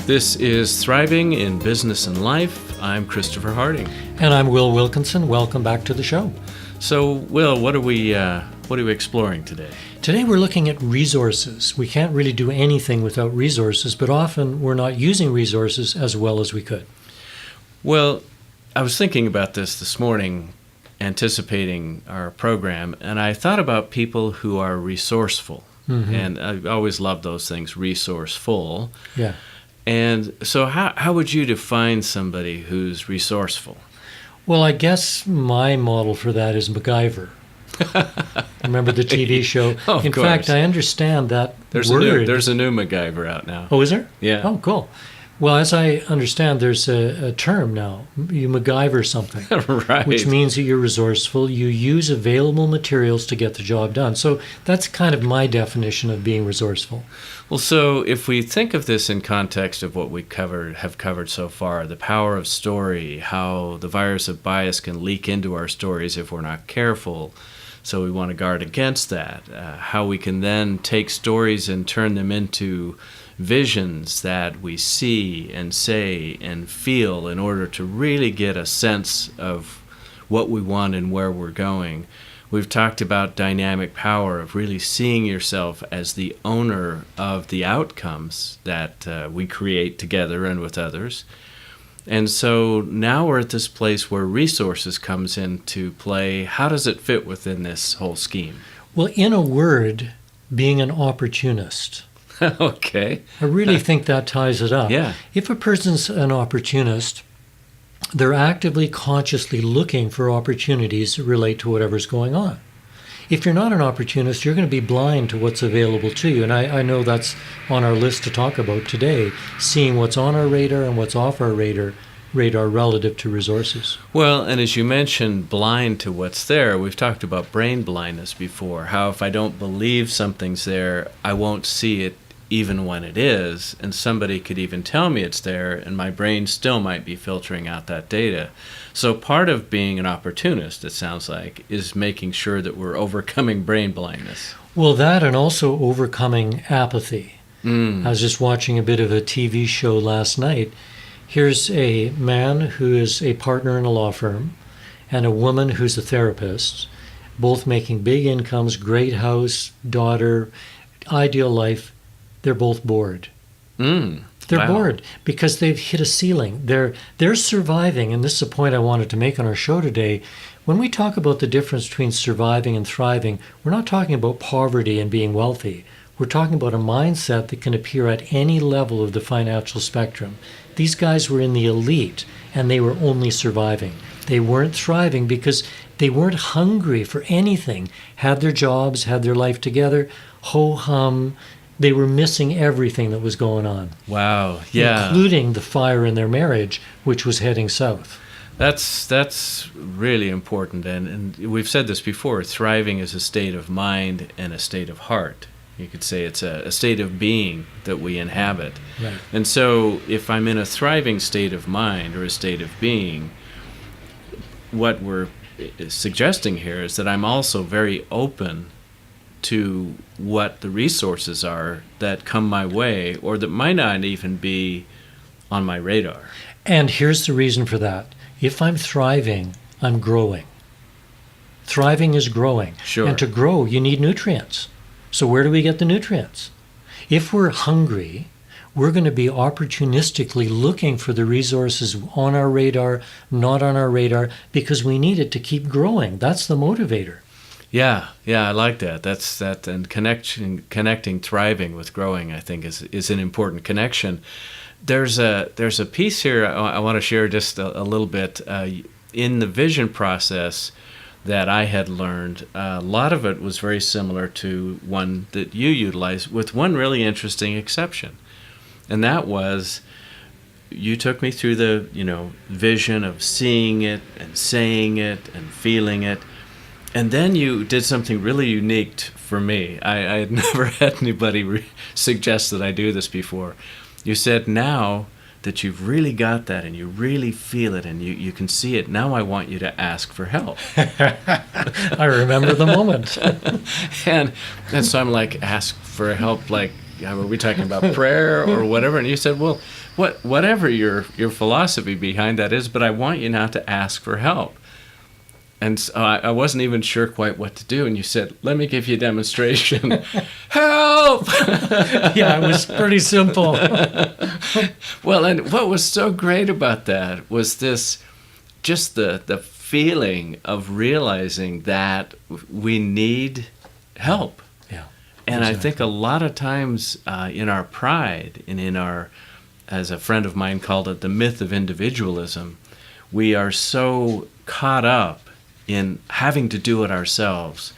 This is Thriving in Business and Life. I'm Christopher Harding. And I'm Will Wilkinson. Welcome back to the show. So, Will, what are we exploring today? Today we're looking at resources. We can't really do anything without resources, but often we're not using resources as well as we could. Well, I was thinking about this morning, anticipating our program, and I thought about people who are resourceful. Mm-hmm. And I always love those things, resourceful. Yeah. And so how would you define somebody who's resourceful? Well, I guess my model for that is MacGyver. Remember the TV show? Oh, of In course. fact, I understand that there's word. There's a new MacGyver out now. Oh, is there? Yeah. Oh, cool. Well, as I understand, there's a term now. You MacGyver something. Right. Which means that you're resourceful. You use available materials to get the job done. So that's kind of my definition of being resourceful. Well, so if we think of this in context of what we have covered so far, the power of story, how the virus of bias can leak into our stories if we're not careful, so we want to guard against that, how we can then take stories and turn them into visions that we see and say and feel in order to really get a sense of what we want and where we're going. We've talked about dynamic power of really seeing yourself as the owner of the outcomes that we create together and with others. And so now we're at this place where resources comes into play. How does it fit within this whole scheme? Well, in a word, being an opportunist. Okay. I really think that ties it up. Yeah. If a person's an opportunist, they're actively, consciously looking for opportunities that relate to whatever's going on. If you're not an opportunist, you're going to be blind to what's available to you. And I know that's on our list to talk about today, seeing what's on our radar and what's off our radar relative to resources. Well, and as you mentioned, blind to what's there, we've talked about brain blindness before, how if I don't believe something's there, I won't see it even when it is, and somebody could even tell me it's there, and my brain still might be filtering out that data. So part of being an opportunist, it sounds like, is making sure that we're overcoming brain blindness. Well, that and also overcoming apathy. I was just watching a bit of a TV show last night. Here's a man who is a partner in a law firm and a woman who's a therapist, both making big incomes, great house, daughter, ideal life. They're both bored. They're Wow. bored because they've hit a ceiling. They're surviving, and this is a point I wanted to make on our show today. When we talk about the difference between surviving and thriving, we're not talking about poverty and being wealthy. We're talking about a mindset that can appear at any level of the financial spectrum. These guys were in the elite, and they were only surviving. They weren't thriving because they weren't hungry for anything, had their jobs, had their life together, ho-hum. They were missing everything that was going on. Wow, yeah. Including the fire in their marriage, which was heading south. That's really important, and we've said this before, thriving is a state of mind and a state of heart. You could say it's a state of being that we inhabit. Right. And so if I'm in a thriving state of mind or a state of being, what we're suggesting here is that I'm also very open to what the resources are that come my way or that might not even be on my radar. And here's the reason for that. If I'm thriving, I'm growing. Thriving is growing. Sure. And to grow, you need nutrients. So where do we get the nutrients? If we're hungry, we're going to be opportunistically looking for the resources on our radar, not on our radar, because we need it to keep growing. That's the motivator. Yeah, I like that. That's that, and connecting thriving with growing, I think, is an important connection. There's a piece here I want to share just a little bit. In the vision process that I had learned, a lot of it was very similar to one that you utilized, with one really interesting exception, and that was you took me through the vision of seeing it and saying it and feeling it. And then you did something really unique for me. I had never had anybody suggest that I do this before. You said, now that you've really got that and you really feel it and you can see it, now I want you to ask for help. I remember the moment. and so I'm like, ask for help, like were we talking about prayer or whatever? And you said, well, whatever your philosophy behind that is, but I want you now to ask for help. And so I wasn't even sure quite what to do. And you said, let me give you a demonstration. Help! Yeah, it was pretty simple. Well, and what was so great about that was just the feeling of realizing that we need help. Yeah. And exactly. I think a lot of times in our pride and in our, as a friend of mine called it, the myth of individualism, we are so caught up in having to do it ourselves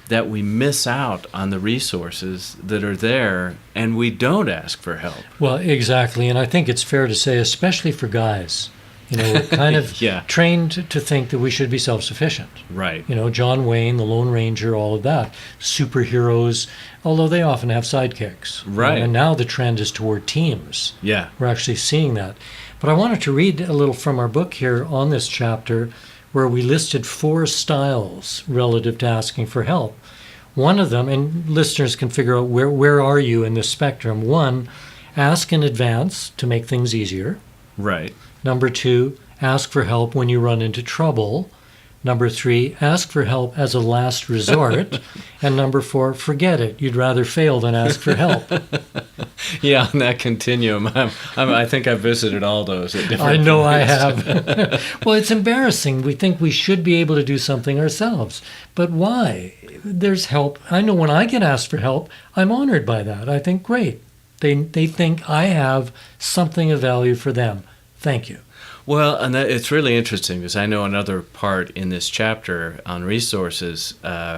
that we miss out on the resources that are there and we don't ask for help. Well, exactly. And I think it's fair to say, especially for guys, we're kind of Yeah. trained to think that we should be self-sufficient. Right. John Wayne, the Lone Ranger, all of that. Superheroes, although they often have sidekicks. Right. And now the trend is toward teams. Yeah. We're actually seeing that. But I wanted to read a little from our book here on this chapter where we listed 4 styles relative to asking for help. One of them, and listeners can figure out where are you in this spectrum. 1, ask in advance to make things easier. Right. Number 2, ask for help when you run into trouble. Number 3, ask for help as a last resort. And number 4, forget it. You'd rather fail than ask for help. Yeah, on that continuum, I think I've visited all those at different I know I points. have. Well, it's embarrassing. We think we should be able to do something ourselves. But why? There's help. I know when I get asked for help, I'm honored by that. I think, great. They think I have something of value for them. Thank you. Well, and it's really interesting because I know another part in this chapter on resources,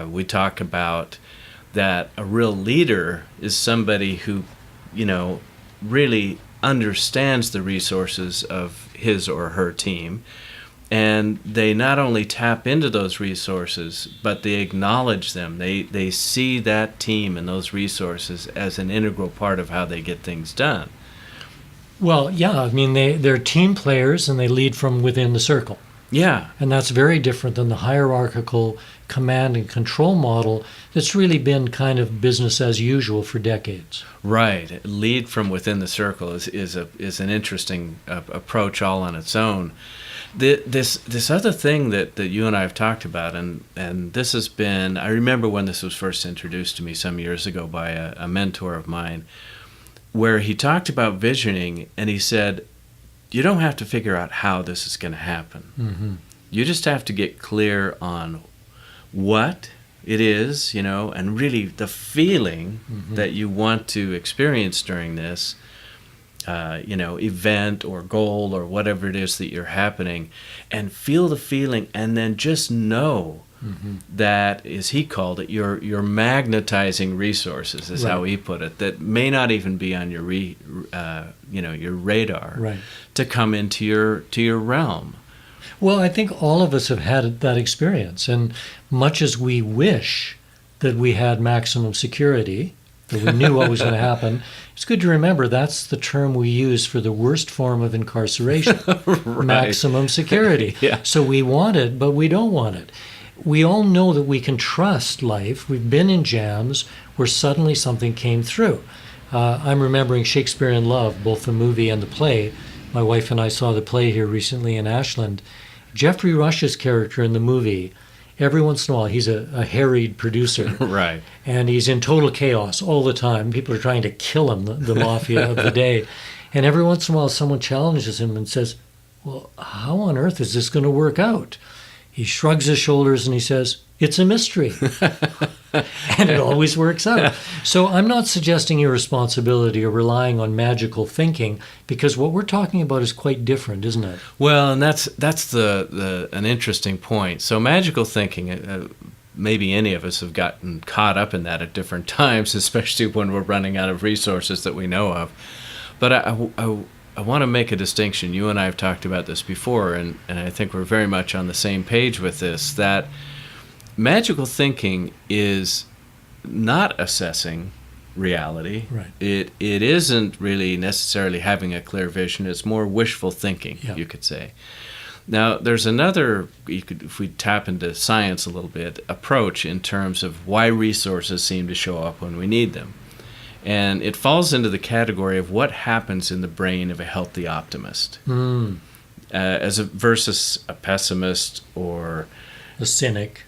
we talk about that a real leader is somebody who, really understands the resources of his or her team. And they not only tap into those resources, but they acknowledge them. They see that team and those resources as an integral part of how they get things done. Well, yeah, I mean, they're team players and they lead from within the circle. Yeah. And that's very different than the hierarchical command and control model that's really been kind of business as usual for decades. Right. Lead from within the circle is an interesting approach all on its own. This other thing that you and I have talked about, and this has been, I remember when this was first introduced to me some years ago by a mentor of mine, where he talked about visioning, and he said, you don't have to figure out how this is going to happen. Mm-hmm. You just have to get clear on what it is, and really the feeling Mm-hmm. that you want to experience during this, event or goal or whatever it is that you're happening, and feel the feeling, and then just know Mm-hmm. that, as he called it, your magnetizing resources is Right. how he put it, that may not even be on your your radar, Right. to come into your realm. Well, I think all of us have had that experience. And much as we wish that we had maximum security, that we knew what was going to happen, it's good to remember that's the term we use for the worst form of incarceration, Right. maximum security. Yeah. So we want it, but we don't want it. We all know that we can trust life. We've been in jams where suddenly something came through. I'm remembering Shakespeare in Love, both the movie and the play. My wife and I saw the play here recently in Ashland. Jeffrey Rush's character in the movie, every once in a while, he's a harried producer. Right. And he's in total chaos all the time. People are trying to kill him, the mafia of the day. And every once in a while, someone challenges him and says, well, how on earth is this going to work out? He shrugs his shoulders and he says, it's a mystery. And it always works out. So I'm not suggesting irresponsibility or relying on magical thinking, because what we're talking about is quite different, isn't it? Well, and that's an interesting point. So magical thinking, maybe any of us have gotten caught up in that at different times, especially when we're running out of resources that we know of. But I want to make a distinction. You and I have talked about this before, and I think we're very much on the same page with this, that magical thinking is not assessing reality. Right. It isn't really necessarily having a clear vision. It's more wishful thinking, Yeah. you could say. Now, there's another, if we tap into science a little bit, approach in terms of why resources seem to show up when we need them. And it falls into the category of what happens in the brain of a healthy optimist, versus a pessimist or a cynic,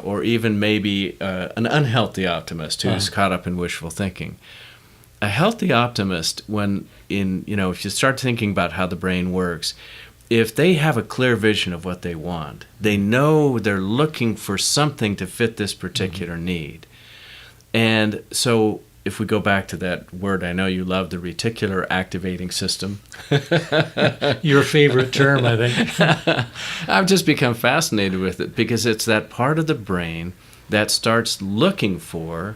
or even maybe an unhealthy optimist who's caught up in wishful thinking. A healthy optimist, if you start thinking about how the brain works, if they have a clear vision of what they want, they know they're looking for something to fit this particular need. And so if we go back to that word, I know you love, the reticular activating system. Your favorite term, I think. I've just become fascinated with it because it's that part of the brain that starts looking for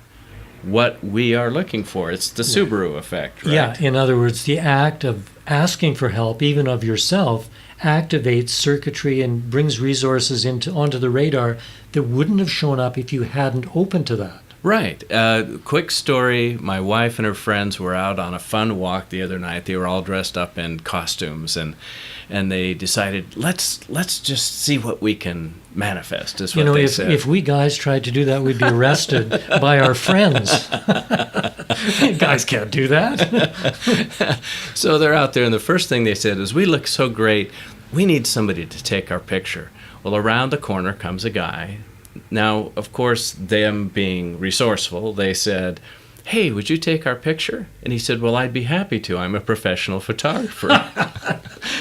what we are looking for. It's the Subaru effect, right? Yeah, in other words, the act of asking for help, even of yourself, activates circuitry and brings resources onto the radar that wouldn't have shown up if you hadn't opened to that. Right. Quick story. My wife and her friends were out on a fun walk the other night. They were all dressed up in costumes, and they decided, let's just see what we can manifest, is what they said. If we guys tried to do that, we'd be arrested by our friends. Guys can't do that. So they're out there, and the first thing they said is, we look so great, we need somebody to take our picture. Well, around the corner comes a guy. Now, of course, them being resourceful, they said, hey, would you take our picture? And he said, well, I'd be happy to. I'm a professional photographer.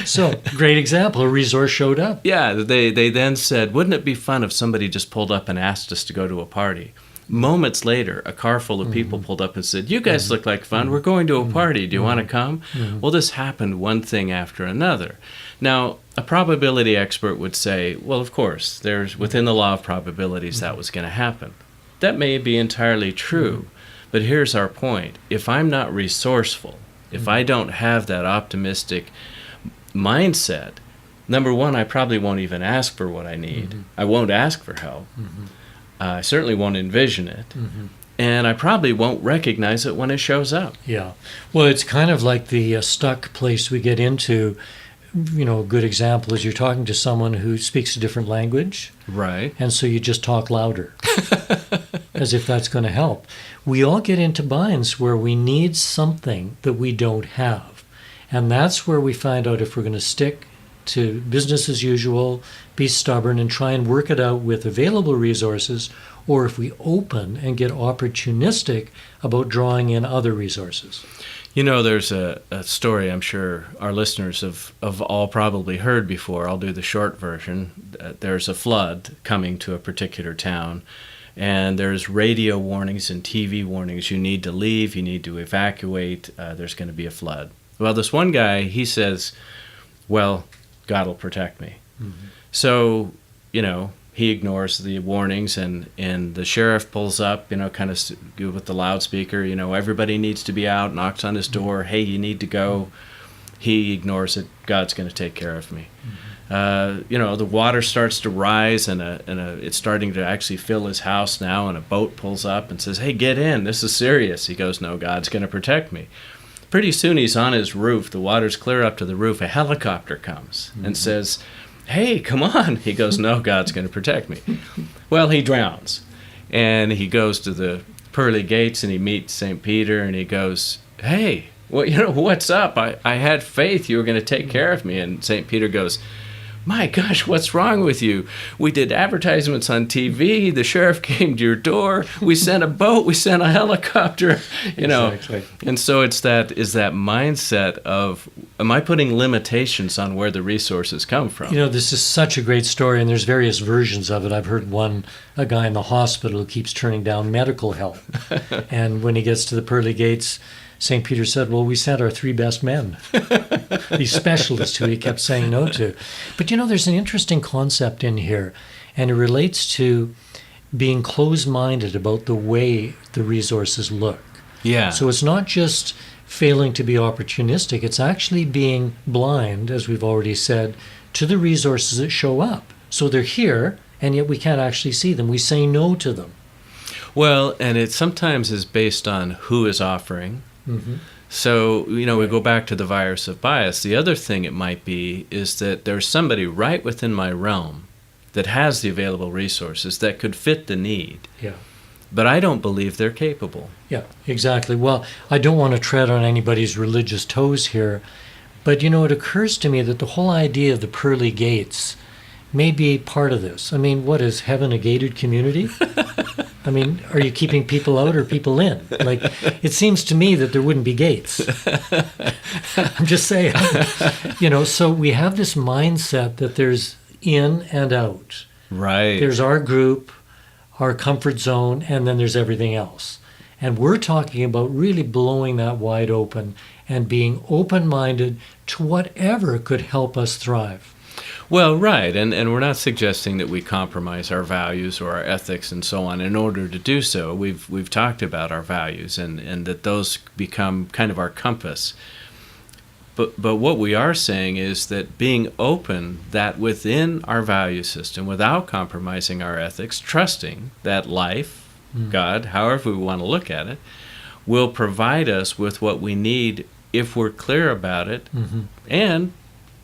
So, great example. A resource showed up. Yeah, they then said, wouldn't it be fun if somebody just pulled up and asked us to go to a party? Moments later, a car full of people pulled up and said, you guys look like fun. We're going to a party. Do you want to come? Well, this happened one thing after another. Now, a probability expert would say, well, of course, there's within the law of probabilities that was going to happen. That may be entirely true, but here's our point. If I'm not resourceful, if I don't have that optimistic mindset, number one, I probably won't even ask for what I need. I won't ask for help. I certainly won't envision it. And I probably won't recognize it when it shows up. Yeah. Well, it's kind of like the stuck place we get into. A good example is you're talking to someone who speaks a different language. Right. And so you just talk louder, as if that's going to help. We all get into binds where we need something that we don't have. And that's where we find out if we're going to stick to business as usual, be stubborn, and try and work it out with available resources, or if we open and get opportunistic about drawing in other resources. There's a story I'm sure our listeners have all probably heard before. I'll do the short version. There's a flood coming to a particular town, and there's radio warnings and TV warnings. You need to leave, you need to evacuate, there's going to be a flood. Well, this one guy, he says, well, God will protect me. So, he ignores the warnings, and the sheriff pulls up, kind of with the loudspeaker, everybody needs to be out, knocks on his door, hey, you need to go. He ignores it. God's going to take care of me. The water starts to rise, and it's starting to actually fill his house now, and a boat pulls up and says, hey, get in, this is serious. He goes, no, God's going to protect me. Pretty soon he's on his roof. The water's clear up to the roof. A helicopter comes and says, hey, come on. He goes, no, God's going to protect me. Well, he drowns. And he goes to the pearly gates, and he meets St. Peter, and he goes, hey, what's up? I had faith you were going to take care of me. And St. Peter goes, my gosh, what's wrong with you? We did advertisements on TV. The sheriff came to your door. We sent a boat. We sent a helicopter. Exactly. And so is that mindset of, am I putting limitations on where the resources come from? This is such a great story, and there's various versions of it. I've heard a guy in the hospital who keeps turning down medical help. And when he gets to the pearly gates, St. Peter said, well, we sent our 3 best men, these specialists who he kept saying no to. But there's an interesting concept in here, and it relates to being closed-minded about the way the resources look. Yeah. So it's not just failing to be opportunistic, it's actually being blind, as we've already said, to the resources that show up. So they're here, and yet we can't actually see them. We say no to them. Well, and it sometimes is based on who is offering. So, we go back to the virus of bias. The other thing it might be is that there's somebody right within my realm that has the available resources that could fit the need. Yeah. but I don't believe they're capable. Yeah, exactly. Well, I don't want to tread on anybody's religious toes here, but it occurs to me that the whole idea of the pearly gates may be part of this. I mean, what is heaven, a gated community? I mean, are you keeping people out or people in? Like, it seems to me that there wouldn't be gates. I'm just saying. So we have this mindset that there's in and out. Right. There's our group, our comfort zone, and then there's everything else. And we're talking about really blowing that wide open and being open-minded to whatever could help us thrive. Well, right, and we're not suggesting that we compromise our values or our ethics and so on in order to do so. We've talked about our values and that those become kind of our compass. But what we are saying is that being open, that within our value system, without compromising our ethics, trusting that life, God, however we want to look at it, will provide us with what we need if we're clear about it, and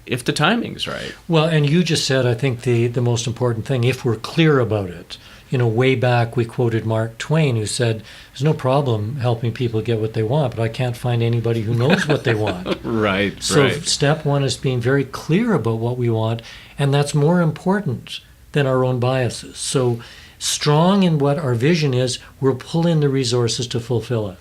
if the timing's right. Well, and you just said, I think, the most important thing, if we're clear about it. Way back we quoted Mark Twain, who said, there's no problem helping people get what they want, but I can't find anybody who knows what they want. Right. So step one is being very clear about what we want, and that's more important than our own biases. So strong in what our vision is, we'll pull in the resources to fulfill it.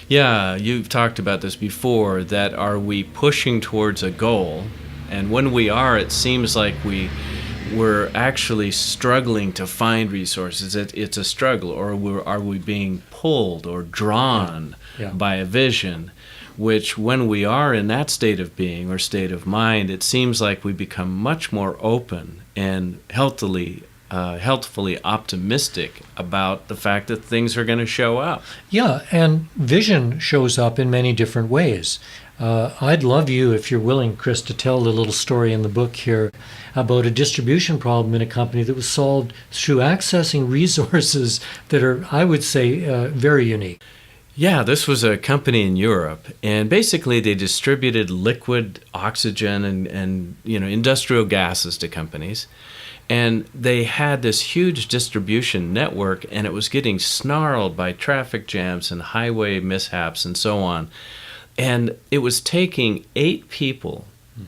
Yeah, you've talked about this before, that are we pushing towards a goal? And when we are, it seems like we're actually struggling to find resources. It's a struggle, or are we being pulled or drawn by a vision, which when we are in that state of being or state of mind, it seems like we become much more open and healthfully optimistic about the fact that things are going to show up. Yeah, and vision shows up in many different ways. I'd love you, if you're willing, Chris, to tell the little story in the book here about a distribution problem in a company that was solved through accessing resources that are, I would say, very unique. Yeah, this was a company in Europe, and basically they distributed liquid oxygen and industrial gases to companies. And they had this huge distribution network, and it was getting snarled by traffic jams and highway mishaps and so on. And it was taking 8 people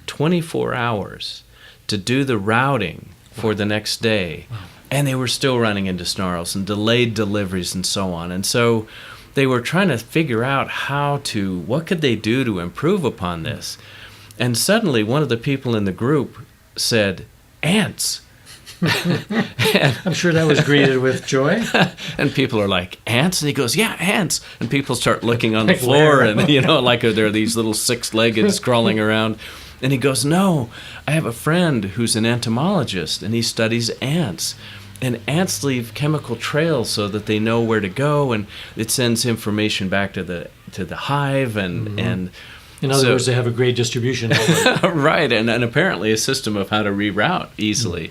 24 hours to do the routing for the next day. Wow. And they were still running into snarls and delayed deliveries and so on. And so they were trying to figure out what could they do to improve upon this. And suddenly one of the people in the group said, ants. I'm sure that was greeted with joy. And people are like, ants? And he goes, yeah, ants. And people start looking on the floor and, like there are these little 6-leggeds crawling around. And he goes, no, I have a friend who's an entomologist and he studies ants. And ants leave chemical trails so that they know where to go, and it sends information back to the hive and in other words, they have a great distribution network. Right, and apparently a system of how to reroute easily.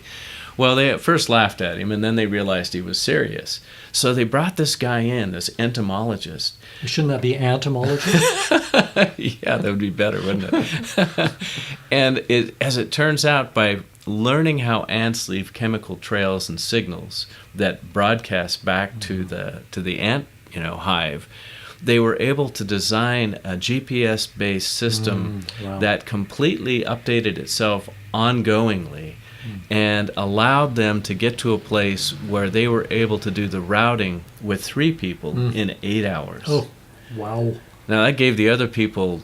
Well, they at first laughed at him, and then they realized he was serious. So they brought this guy in, this entomologist. Shouldn't that be entomologist? Yeah, that would be better, wouldn't it? And as it turns out, by learning how ants leave chemical trails and signals that broadcast back to the ant hive, they were able to design a GPS-based system that completely updated itself ongoingly and allowed them to get to a place where they were able to do the routing with 3 people in 8 hours. Oh, wow. Now, that gave the other people,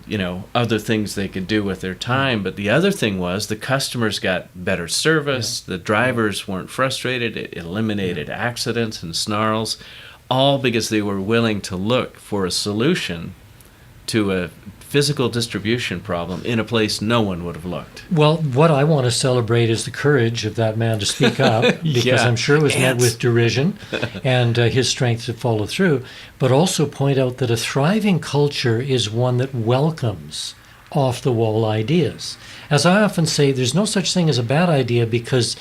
other things they could do with their time, but the other thing was the customers got better service, the drivers weren't frustrated, it eliminated accidents and snarls, all because they were willing to look for a solution to a physical distribution problem in a place no one would have looked. Well, what I want to celebrate is the courage of that man to speak up, because I'm sure it was met with derision and his strength to follow through, but also point out that a thriving culture is one that welcomes off-the-wall ideas. As I often say, there's no such thing as a bad idea because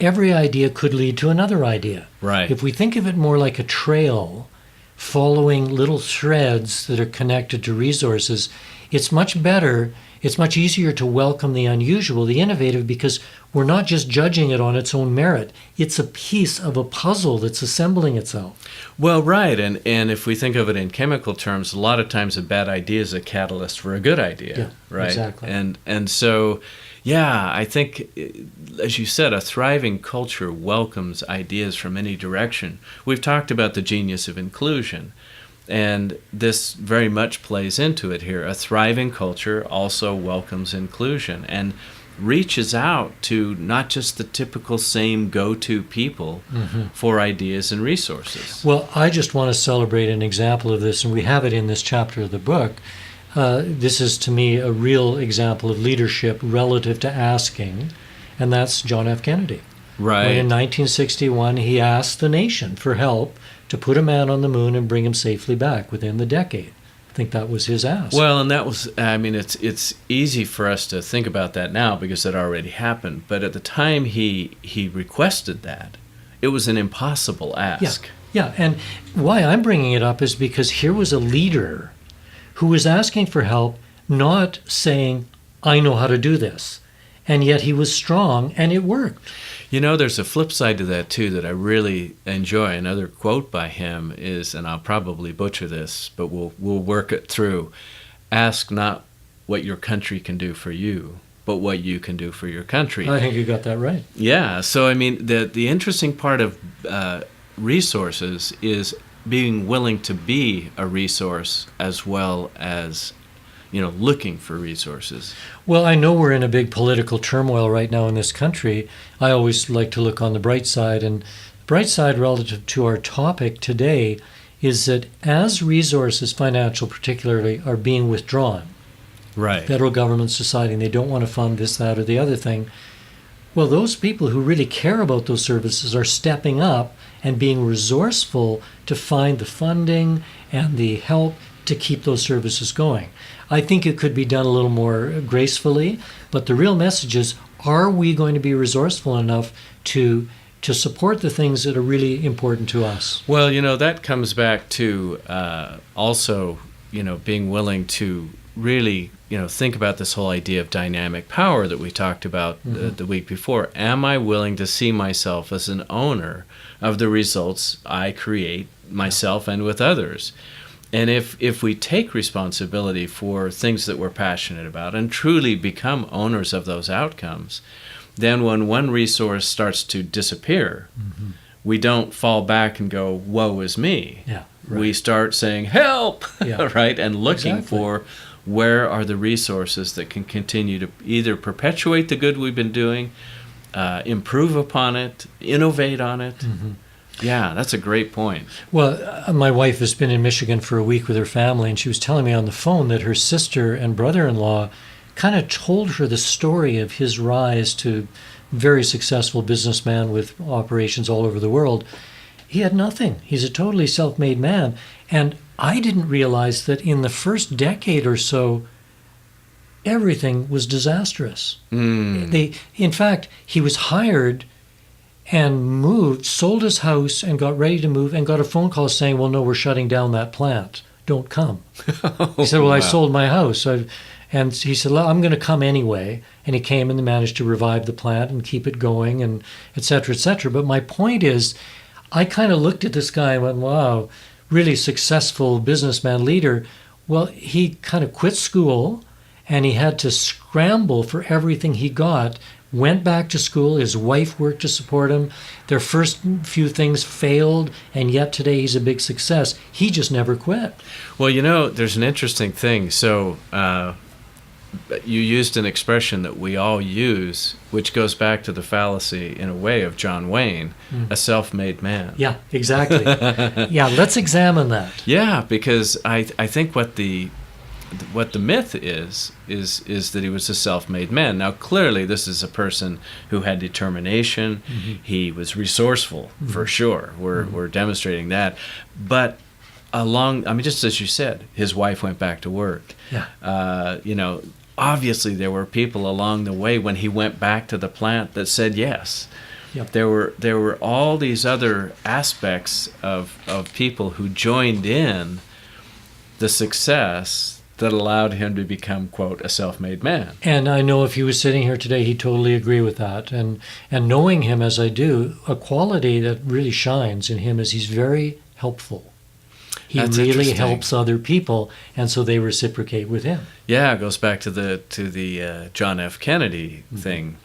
every idea could lead to another idea. Right. If we think of it more like a trail, following little threads that are connected to resources, it's much better It's much easier to welcome the unusual, the innovative, because we're not just judging it on its own merit. It's a piece of a puzzle that's assembling itself. Well, right. And if we think of it in chemical terms, a lot of times a bad idea is a catalyst for a good idea. Yeah, right? exactly. And so, yeah, I think, as you said, a thriving culture welcomes ideas from any direction. We've talked about the genius of inclusion. And this very much plays into it here. A thriving culture also welcomes inclusion and reaches out to not just the typical same go-to people for ideas and resources. Well, I just want to celebrate an example of this, and we have it in this chapter of the book. This is, to me, a real example of leadership relative to asking, and that's John F. Kennedy. Right. When in 1961, he asked the nation for help to put a man on the moon and bring him safely back within the decade. I think that was his ask. Well, and that was, I mean, it's easy for us to think about that now because it already happened. But at the time he requested that, it was an impossible ask. Yeah, and why I'm bringing it up is because here was a leader who was asking for help, not saying, I know how to do this. And yet he was strong, and it worked. You know, there's a flip side to that, too, that I really enjoy. Another quote by him is, and I'll probably butcher this, but we'll work it through. Ask not what your country can do for you, but what you can do for your country. I think you got that right. Yeah. So, I mean, the interesting part of resources is being willing to be a resource as well as, you know, looking for resources. Well, I know we're in a big political turmoil right now in this country. I always like to look on the bright side. And the bright side relative to our topic today is that as resources, financial particularly, are being withdrawn, right, federal government's deciding they don't want to fund this, that, or the other thing, well, those people who really care about those services are stepping up and being resourceful to find the funding and the help to keep those services going. I think it could be done a little more gracefully, but the real message is, are we going to be resourceful enough to support the things that are really important to us? Well, you know, that comes back to also, you know, being willing to really, you know, think about this whole idea of dynamic power that we talked about the week before. Am I willing to see myself as an owner of the results I create myself and with others? And if we take responsibility for things that we're passionate about and truly become owners of those outcomes, then when one resource starts to disappear, we don't fall back and go, woe is me. Yeah, right. We start saying, help, right? And looking for where are the resources that can continue to either perpetuate the good we've been doing, improve upon it, innovate on it. Yeah, that's a great point. Well, my wife has been in Michigan for a week with her family, and she was telling me on the phone that her sister and brother-in-law kind of told her the story of his rise to very successful businessman with operations all over the world. He had nothing. He's a totally self-made man. And I didn't realize that in the first decade or so, everything was disastrous. In fact, he was hired and moved, sold his house and got ready to move and got a phone call saying, well, no, we're shutting down that plant. Don't come. He said, well, I sold my house. And he said, well, I'm going to come anyway. And he came and managed to revive the plant and keep it going and et cetera, et cetera. But my point is, I kind of looked at this guy and went, wow, really successful businessman leader. Well, he kind of quit school and he had to scramble for everything he got. Went back to school. His wife worked to support him. Their first few things failed, and yet today he's a big success. He just never quit. Well, you know, there's an interesting thing. So you used an expression that we all use, which goes back to the fallacy, in a way, of John Wayne, a self-made man. Yeah, exactly. Yeah, let's examine that. Yeah, because I think what the myth is that he was a self-made man. Now, clearly, this is a person who had determination. He was resourceful, for sure. We're demonstrating that. But just as you said, his wife went back to work. Yeah. You know, obviously there were people along the way when he went back to the plant that said yes. Yep. There were all these other aspects of people who joined in the success that allowed him to become, quote, a self-made man. And I know if he was sitting here today, he'd totally agree with that. And knowing him as I do, a quality that really shines in him is he's very helpful. He That's really interesting. helps other people, and so they reciprocate with him. Yeah, it goes back to the John F. Kennedy thing.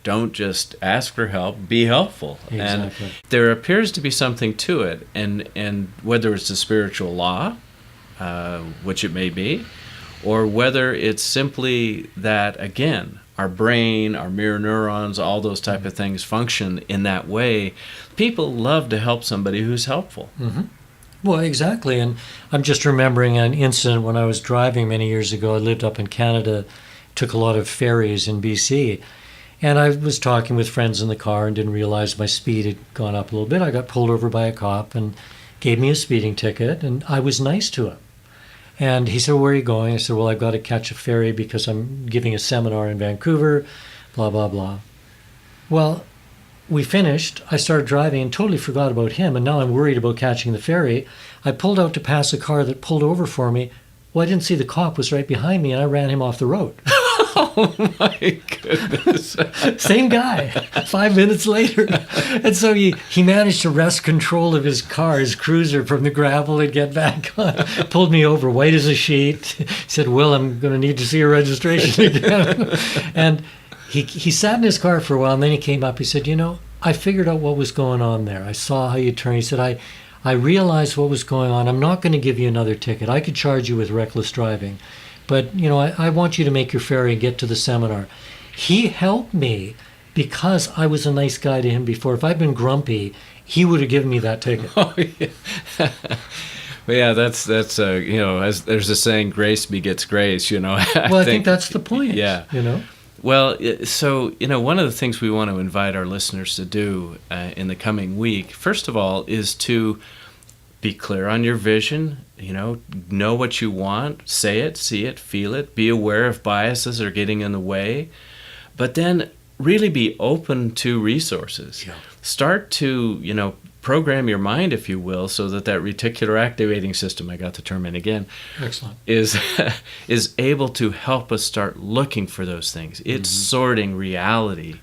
Don't just ask for help, be helpful. Exactly. And there appears to be something to it, and whether it's a spiritual law, which it may be, or whether it's simply that, again, our brain, our mirror neurons, all those type of things function in that way. People love to help somebody who's helpful. Mm-hmm. Well, exactly. And I'm just remembering an incident when I was driving many years ago. I lived up in Canada, took a lot of ferries in BC. And I was talking with friends in the car and didn't realize my speed had gone up a little bit. I got pulled over by a cop and gave me a speeding ticket, and I was nice to him. And he said, "Where are you going?" I said, "Well, I've got to catch a ferry because I'm giving a seminar in Vancouver, blah, blah, blah." Well, we finished. I started driving and totally forgot about him, and now I'm worried about catching the ferry. I pulled out to pass a car that pulled over for me. Well, I didn't see the cop was right behind me, and I ran him off the road. Oh, my goodness. Same guy, 5 minutes later. And so he managed to wrest control of his car, his cruiser, from the gravel and get back on. Pulled me over, white as a sheet. Said, "Will, I'm going to need to see your registration again." And he sat in his car for a while, and then he came up. He said, "I figured out what was going on there. I saw how you turned." He said, I realized what was going on. I'm not going to give you another ticket. I could charge you with reckless driving. But, I want you to make your ferry and get to the seminar. He helped me because I was a nice guy to him before. If I'd been grumpy, he would have given me that ticket. Oh, yeah. Well, yeah, that's as there's a saying, grace begets grace, I think that's the point. Yeah. Well, so, one of the things we want to invite our listeners to do in the coming week, first of all, is to be clear on your vision, know what you want, say it, see it, feel it, be aware if biases are getting in the way, but then really be open to resources. Yeah. Start to, program your mind, if you will, so that reticular activating system, I got the term in again, excellent, is able to help us start looking for those things. It's sorting reality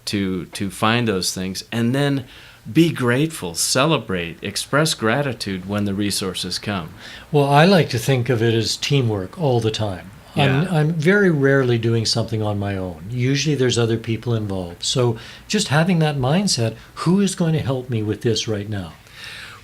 to find those things, and then be grateful, celebrate, express gratitude when the resources come. Well, I like to think of it as teamwork all the time. Yeah. I'm very rarely doing something on my own. Usually there's other people involved. So just having that mindset, who is going to help me with this right now,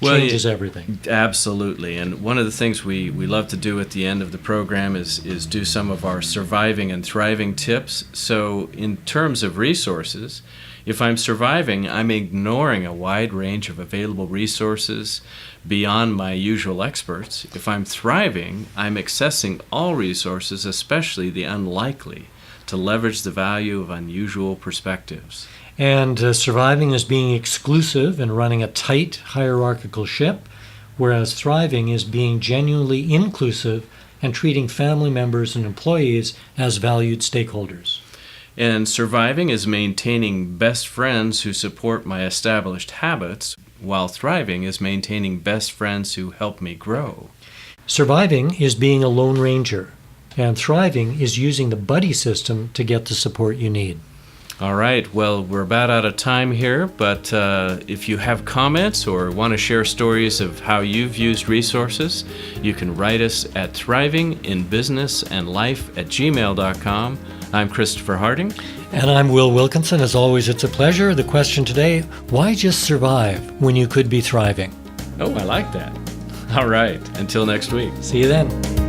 changes everything. Absolutely. And one of the things we love to do at the end of the program is do some of our surviving and thriving tips. So in terms of resources, if I'm surviving, I'm ignoring a wide range of available resources beyond my usual experts. If I'm thriving, I'm accessing all resources, especially the unlikely, to leverage the value of unusual perspectives. And surviving is being exclusive and running a tight hierarchical ship, whereas thriving is being genuinely inclusive and treating family members and employees as valued stakeholders. And surviving is maintaining best friends who support my established habits, while thriving is maintaining best friends who help me grow. Surviving is being a lone ranger, and thriving is using the buddy system to get the support you need. All right, well, we're about out of time here, but if you have comments or want to share stories of how you've used resources, you can write us at thrivinginbusinessandlife@gmail.com. I'm Christopher Harding. And I'm Will Wilkinson. As always, it's a pleasure. The question today, why just survive when you could be thriving? Oh, I like that. All right, until next week. See you then.